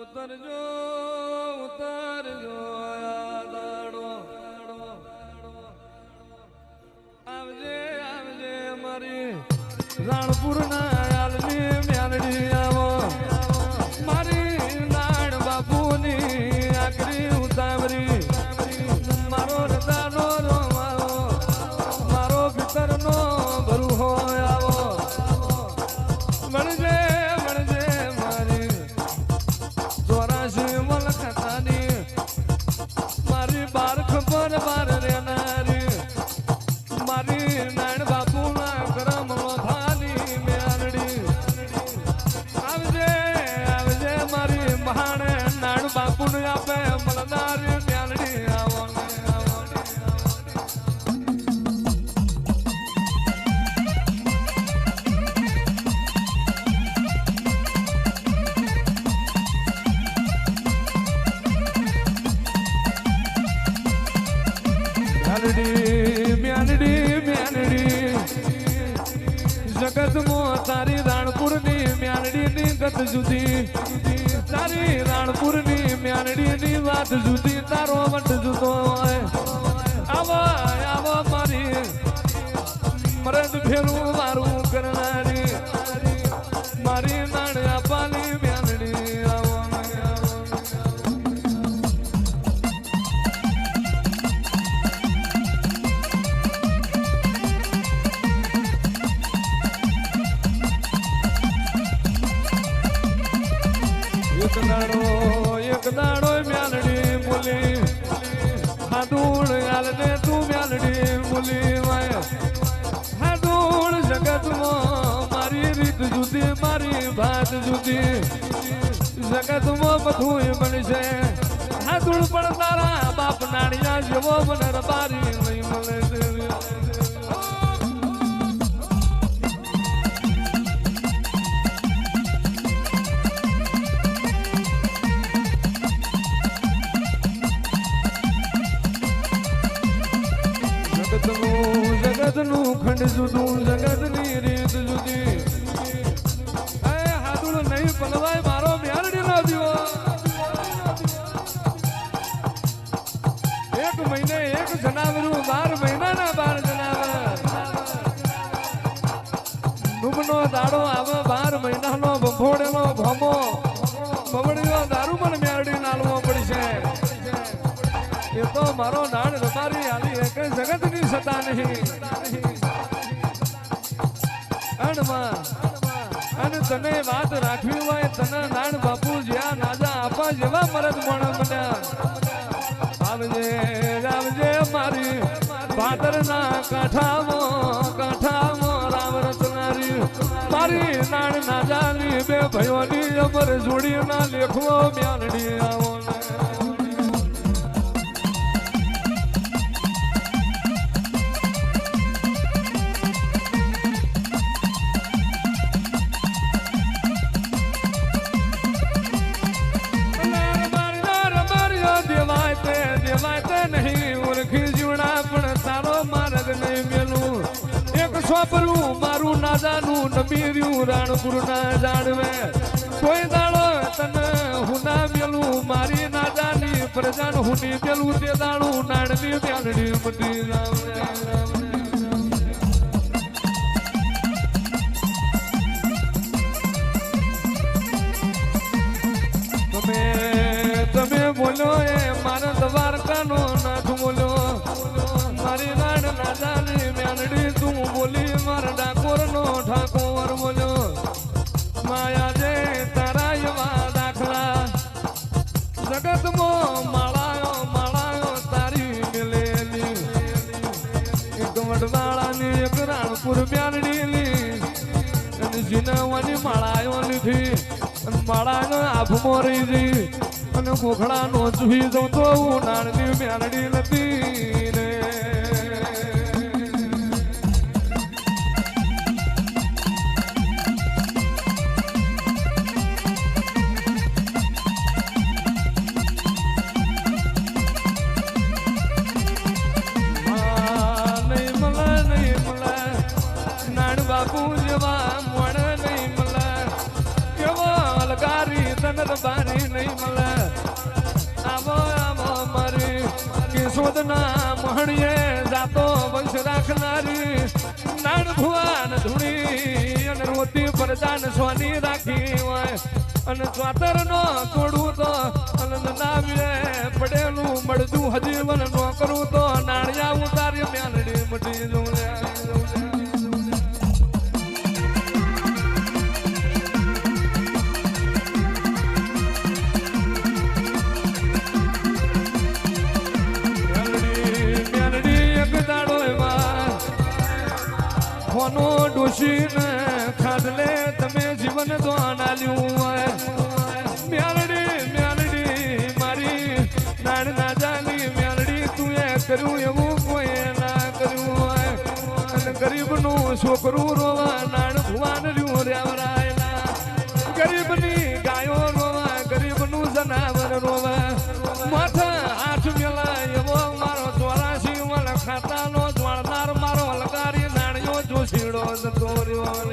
ઉતરજો ઉતરજો દાડો આવજે આવજે મારી રાણપુર ના આલની મ્યાલડી આવો મારી નાણ બાપુની આકરી ઉતાવરી મારો રદાનો રોવાવો મારો ભીતરનો ભરૂહો આવો મળજે મળજે મારી 84 મલખતાની મારી બાર ખબર બાર રેનારી મારી નાણ બાપુના કરમ ભાની મ્યાલડી આવજે આવજે મારી મહાણ નાણ બાપુને આપે મળનારી મ્યાલડી આવો મ્યાલડી મ્યાલડી જગત મો તારી રાણપુર ની મ્યાલડી ની ગત જુદી તારી રાણપુર ની મ્યાલડી ની વાત જુદી તારો વટ જુદો આવો આવો મારી મરદ ફેરું મારું કરનારી મારી નાણ આપાલી મ્યાલડી આવો એક દાડો મ્યાલડી બોલી હાડુણ આલને તું મ્યાલડી બોલી વાય હાડુણ જગતમાં મારી રીત જુદી મારી ભાત જુદી જગતમાં બધું બનશે હાડુણ પણ તારા બાપ નાણિયા જેવો મને રબારી નહીં મળે છે જગતનું ખંડ જુદું જગતની રીત જુદી હાથુડ નહીં પલવાય મારો મ્યાલડી નો દીવો એક મહિને એક જનાવરું 12 મહિનાના 12 જનાવર ડૂબનો દાડો આવે 12 મહિનાનો બંભોડેલો ભમો બમડીનો દારૂ પણ મ્યાલડી નાલવો પડશે એ તો મારો નાણ રબારી આલી એક જગતની સતા નહીં અને તને વાત રાખવી હોય તને નાણ બાપુ જ્યાં નાજા આપવા જેવા મરદ મણ બન્યા આવજે આવજે મારી ભાદરના કાંઠામાં રામ રચનારી મારી નાણ નાજાની બે ભયોની અમર જોડીના લેખવો મ્યાલડી આવો સોપરું મારું નાજાનું નમીર્યું રાણપુર ના જાણવે કોઈ દાડો તને હુના મેલું મારી નાજાની પ્રજાન હુની મેલું તે દાડું નાણની મ્યાલડી મટી તમે બોલો એ મારા દ્વારકાનો નાથ બોલો મારી નાણ નાજાની મ્યાલડી તું બોલી મારા ડાકોરનો ઠાકોર બોલ્યો માયા જે તારા એવા દાખલા જગતમાં માળાયો તારી મેલેલી એક વડવાળાની એક રાણપુર મ્યાલડીની અને જીનાવાની માળાયો લીધી અને માળાનો આભમો રહી જઈ અને કોખડાનો જોઈ જઉં તો હું નાણની મ્યાલડી નથી રે બાપુ જેવા મોણ નહીં મળે કેવો અલગારી નર બારી નહીં મળે આવો આવો મારી કેશોદના મહણીએ જાતો વંશ રાખનારી નાણ ભુવાન ધૂણી અને રોતી પરદાન સોની રાખી હોય અને ચોતર નો તોડવું તો નાવીએ પડેલું મળતું હજીવન નો કરું તો નાણિયા ઉતારી મ્યાલડી મટી જવું કોનો ડોશીને ખાડલે તમે જીવન દ્વાનાલ્યું હોય મ્યાલડી મ્યાલડી મારી નાણ ના જાની મ્યાલડી તું એ કર્યું એવું કોઈ ના કર્યું હોય અને ગરીબનું છોકરું રોવા નાણ ભુવાન રહ્યું રેવરાયના ગરીબની ગાયો રોવા ગરીબનું જનાવર રોવા માથા હાથ મેલા એવો મારો 84 વલ ખાતાનો જ્વાળનાર મારો અલગારી નાણ્યો જોશીડો જતો રહ્યો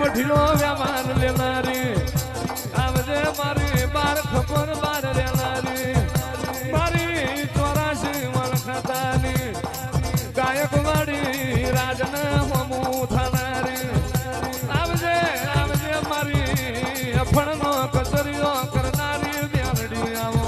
મઠીનો વ્યવહાર લેનારી આવજે મારી બાર ખબર બાર રેનારી મારી 84 વલ ખાતાની ગાયકવાડી રાજને હમું થનારી આવજે આવજે મારી અફણનો કચરીઓ કરનારી મ્યાલડી આવો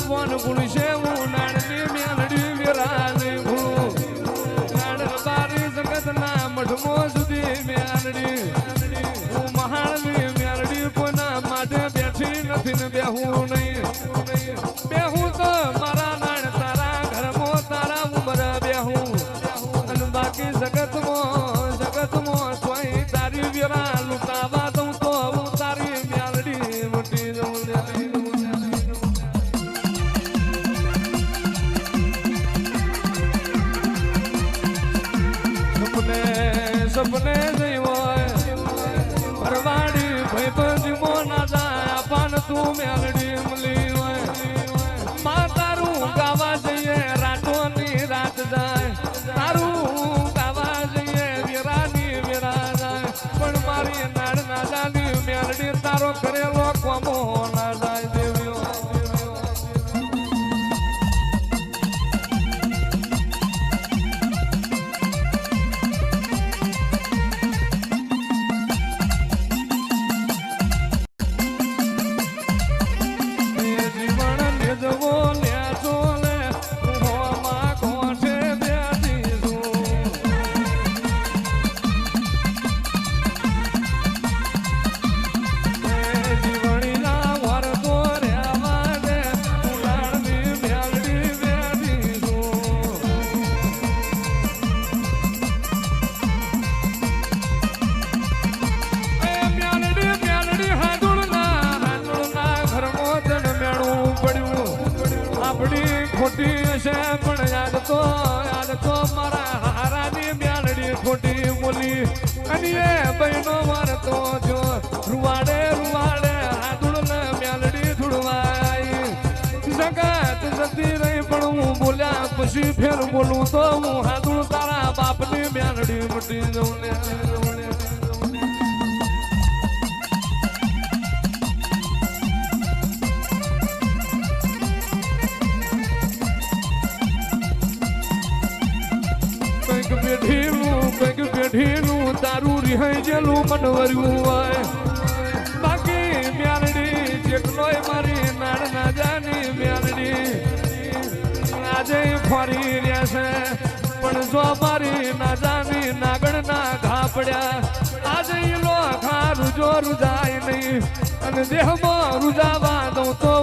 વન ગુણશે હું નાણની મ્યાલડી વિરાની હું નાણ બારી જગતના મઢમો સુધી મ્યાલડી હું મહાણની મ્યાલડી કોના માટે બેઠી નથી ને બેહું નહીં બેહું તો મારા નાણ તારા ઘરમાં તારા ઉમર બેહું અને બાકી જગતમાં તોય તારી વિરા લૂંટાવા દઉં તો હું તારી મ્યાલડી મોટી જઉં સપને જઈ હોય પરવાડી ભાઈ પંચમો ના જાય પાન તું મ્યાલડી મળી હોય માં તારું ગાવા જઈએ રાતોની રાત જાય તારું ગાવા જઈએ વીરાની વીરા જાય પણ મારી નાડ ના જાની મ્યાલડી તારો કરેલો કોમો ના જાય દેવીઓ ખોટી છે પણ યાદ તો મારા હારાની મ્યાલડી ખોટી બોલી અને એ બહેનો વારતો જો રૂવાડે રૂવાડે હાથુડ ને મ્યાલડી ધૂળવાઈ જગત જતી રહી પણ હું બોલ્યા પછી ફેર બોલું તો હું હાથુડ તારા બાપની મ્યાલડી મટી જઉં ને પેઢીનું તારું રિહાઈ જેલું મનવર્યું હોય બાકી મ્યાલડી જેટલોય મારી નાડ ના જાની મ્યાલડી આજે ફરી રહ્યા છે પણ જો મારી ના જાની નાગણ ના ઘા પડ્યા આજે લો ઘા રૂજો રૂજાય નહીં અને દેહમાં રૂજાવા દઉં તો